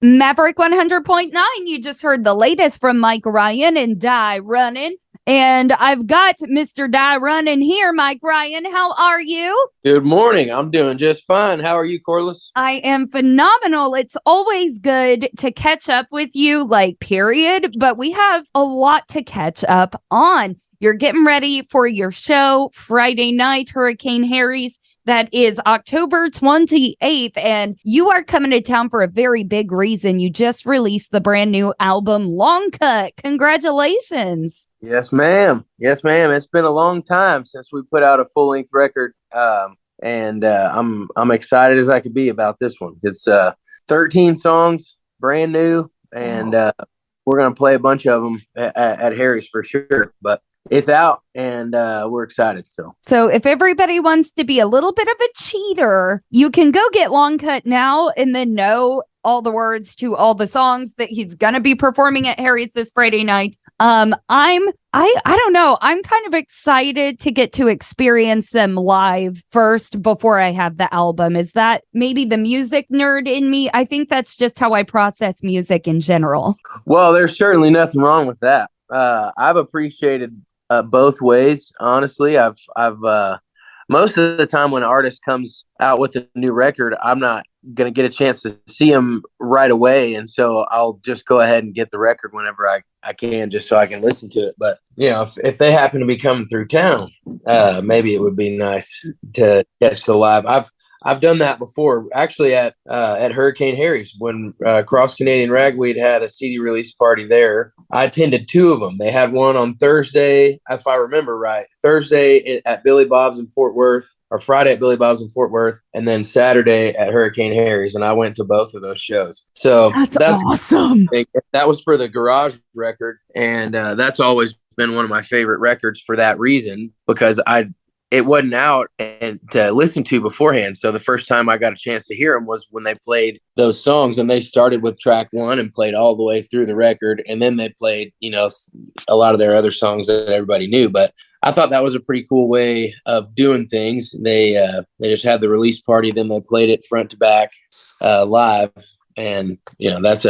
Maverick 100.9. You just heard the latest from Mike Ryan and Die Running. And I've got Mr. Die Running here. Mike Ryan, how are you? Good morning. I'm doing just fine. How are you, Corliss? I am phenomenal. It's always good to catch up with you, like, period. But we have a lot to catch up on. You're getting ready for your show Friday night, Hurricane Harry's. That is October 28th, and you are coming to town for a very big reason. You just released the brand new album, Longcut. Congratulations. Yes, ma'am. Yes, ma'am. It's been a long time since we put out a full-length record, and I'm excited as I could be about this one. It's 13 songs, brand new, and we're gonna play a bunch of them at Harry's for sure. But it's out, and we're excited. So if everybody wants to be a little bit of a cheater, you can go get Longcut now and then know all the words to all the songs that he's gonna be performing at Harry's this Friday night. I don't know. I'm kind of excited to get to experience them live first before I have the album. Is that maybe the music nerd in me? I think that's just how I process music in general. Well, there's certainly nothing wrong with that. I've appreciated both ways. Honestly, I've most of the time when an artist comes out with a new record, I'm not going to get a chance to see them right away. And so I'll just go ahead and get the record whenever I can, just so I can listen to it. But, you know, if they happen to be coming through town, maybe it would be nice to catch the live. I've done that before, actually at Hurricane Harry's when Cross Canadian Ragweed had a CD release party there. I attended two of them. They had one on Thursday, if I remember right, Thursday at Billy Bob's in Fort Worth, or Friday at Billy Bob's in Fort Worth, and then Saturday at Hurricane Harry's. And I went to both of those shows. So that's awesome. That was for the Garage record, and that's always been one of my favorite records for that reason, because it wasn't out and to listen to beforehand. So the first time I got a chance to hear them was when they played those songs, and they started with track one and played all the way through the record. And then they played, you know, a lot of their other songs that everybody knew. But I thought that was a pretty cool way of doing things. They just had the release party, then they played it front to back live. And, you know, that's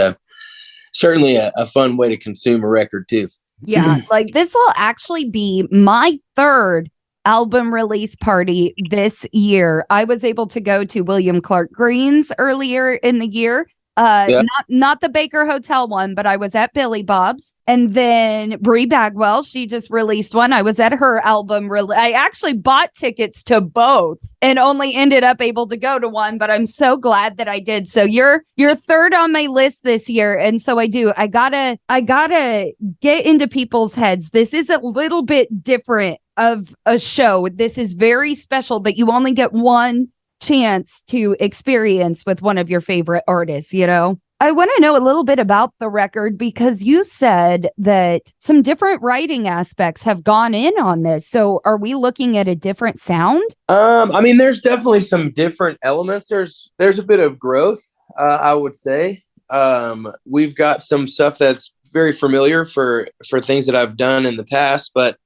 certainly a fun way to consume a record too. Yeah, like this will actually be my third album release party this year. I was able to go to William Clark Green's earlier in the year. Not the Baker Hotel one, but I was at Billy Bob's. And then Bree Bagwell, she just released one. I was at her album. I actually bought tickets to both and only ended up able to go to one, but I'm so glad that I did. So you're third on my list this year. And so I gotta get into people's heads. This is a little bit different of a show. This is very special that you only get one chance to experience with one of your favorite artists, you know? I want to know a little bit about the record, because you said that some different writing aspects have gone in on this. So are we looking at a different sound? I mean, there's definitely some different elements. There's a bit of growth, I would say. We've got some stuff that's very familiar for things that I've done in the past, but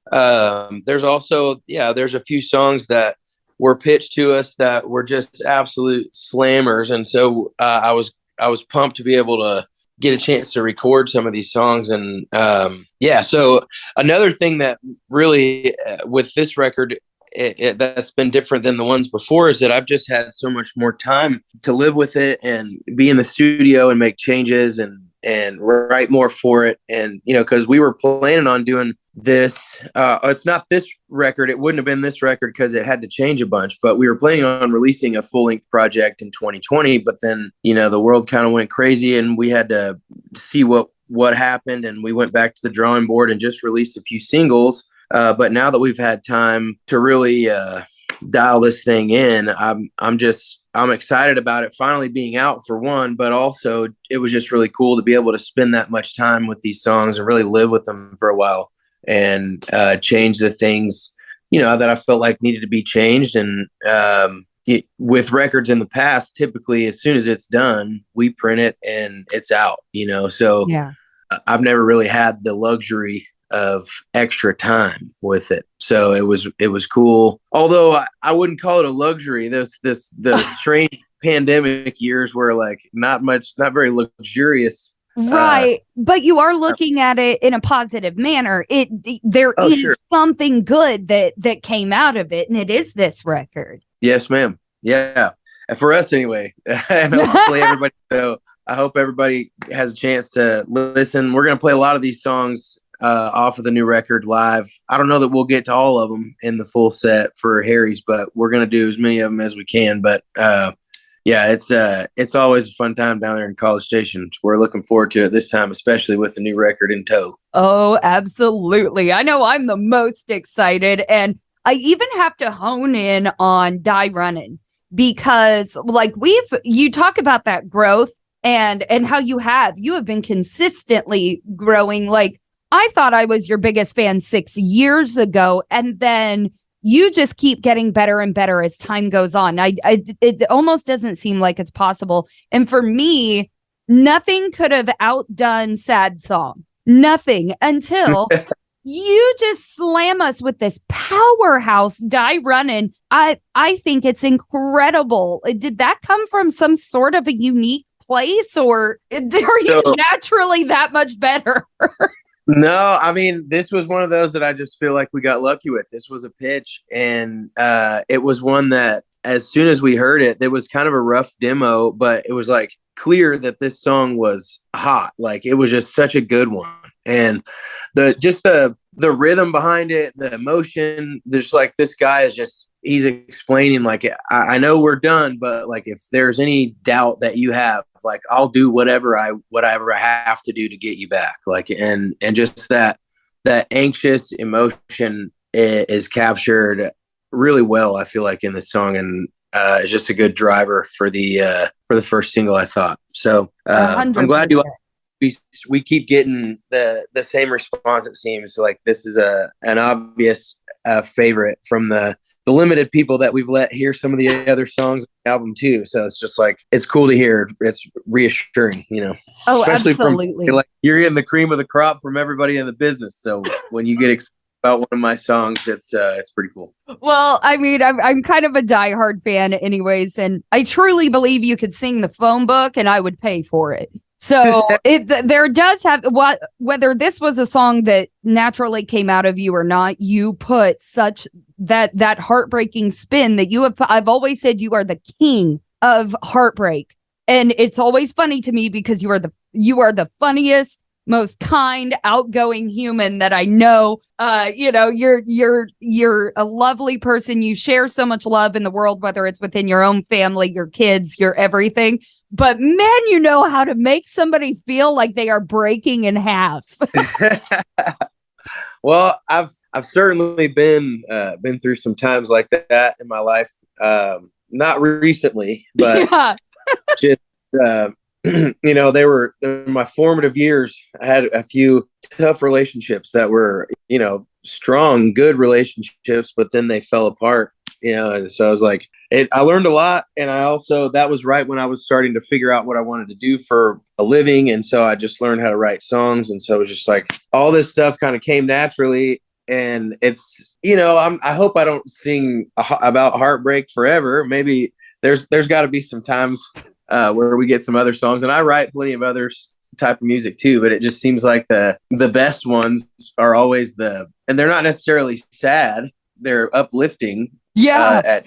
there's also, there's a few songs that were pitched to us that were just absolute slammers. And so I was pumped to be able to get a chance to record some of these songs. And so another thing that really with this record, that's been different than the ones before, is that I've just had so much more time to live with it and be in the studio and make changes and write more for it. And, you know, because we were planning on doing this, it's not this record, it wouldn't have been this record because it had to change a bunch, but we were planning on releasing a full-length project in 2020. But then, you know, the world kind of went crazy and we had to see what happened, and we went back to the drawing board and just released a few singles. But now that we've had time to really dial this thing in, I'm excited about it finally being out, for one, but also it was just really cool to be able to spend that much time with these songs and really live with them for a while and change the things, you know, that I felt like needed to be changed. And with records in the past, typically as soon as it's done, we print it and it's out, you know. So I've never really had the luxury of extra time with it. So it was cool. Although I wouldn't call it a luxury. The strange pandemic years were like not very luxurious. Right. But you are looking at it in a positive manner. There is sure. something good that came out of it, and it is this record. Yes, ma'am. Yeah. For us anyway. And hopefully everybody, so I hope everybody has a chance to listen. We're going to play a lot of these songs off of the new record live. I don't know that we'll get to all of them in the full set for Harry's, but we're going to do as many of them as we can. But yeah, it's always a fun time down there in College Station. We're looking forward to it this time, especially with the new record in tow. Oh, absolutely. I know I'm the most excited, and I even have to hone in on Die Running because like you talk about that growth and how you have been consistently growing. Like I thought I was your biggest fan 6 years ago, and then you just keep getting better and better as time goes on. It almost doesn't seem like it's possible. And for me, nothing could have outdone Sad Song. Nothing until you just slam us with this powerhouse Die Running. I think it's incredible. Did that come from some sort of a unique place, or are you naturally that much better? No, I mean, this was one of those that I just feel like we got lucky with. This was a pitch, and it was one that as soon as we heard it, there was kind of a rough demo, but it was like clear that this song was hot. Like it was just such a good one. And the rhythm behind it, the emotion, there's like this guy is just, he's explaining like, I know we're done, but like if there's any doubt that you have, like I'll do whatever I have to do to get you back. Like and just that anxious emotion is captured really well, I feel like, in this song, and it's just a good driver for the first single, I thought. So I'm glad you. We keep getting the same response. It seems like this is an obvious favorite from the limited people that we've let hear some of the other songs on the album too. So it's just like, it's cool to hear. It's reassuring, you know. Oh, especially absolutely. From like you're getting the cream of the crop from everybody in the business. So when you get excited about one of my songs, it's pretty cool. Well, I mean, I'm kind of a diehard fan anyways, and I truly believe you could sing the phone book and I would pay for it. So there does have whether this was a song that naturally came out of you or not, you put such that heartbreaking spin that you have. I've always said you are the king of heartbreak, and it's always funny to me because you are the funniest, most kind, outgoing human that I know. You're a lovely person. You share so much love in the world, whether it's within your own family, your kids, your everything. But man, you know how to make somebody feel like they are breaking in half. Well, I've certainly been through some times like that in my life. Not recently, but yeah. Just they were my formative years. I had a few tough relationships that were, strong, good relationships, but then they fell apart. And so I was like, I learned a lot. And that was right when I was starting to figure out what I wanted to do for a living. And so I just learned how to write songs. And so it was just like all this stuff kind of came naturally. And it's, I hope I don't sing about heartbreak forever. Maybe there's got to be some times where we get some other songs, and I write plenty of other type of music too, but it just seems like the best ones are always and they're not necessarily sad, they're uplifting. Yeah.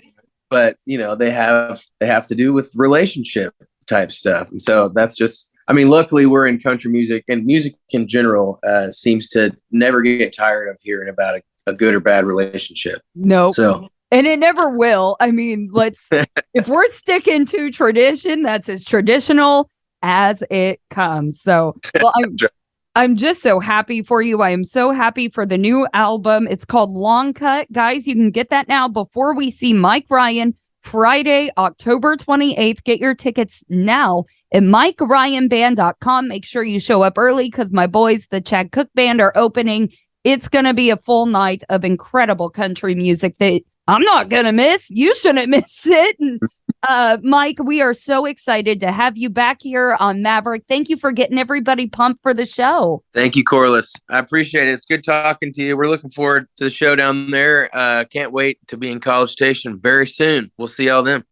But they have to do with relationship type stuff. And so that's just, luckily we're in country music, and music in general seems to never get tired of hearing about a good or bad relationship. No. So, and it never will. If we're sticking to tradition, that's as traditional as it comes. So, well, I'm just so happy for you. I am so happy for the new album. It's called Longcut. Guys, you can get that now before we see Mike Ryan Friday, October 28th. Get your tickets now at MikeRyanBand.com. Make sure you show up early because my boys, the Chad Cook Band, are opening. It's going to be a full night of incredible country music that I'm not going to miss. You shouldn't miss it. And, Mike, we are so excited to have you back here on Maverick. Thank you for getting everybody pumped for the show. Thank you, Corliss. I appreciate it. It's good talking to you. We're looking forward to the show down there. Can't wait to be in College Station very soon. We'll see y'all then.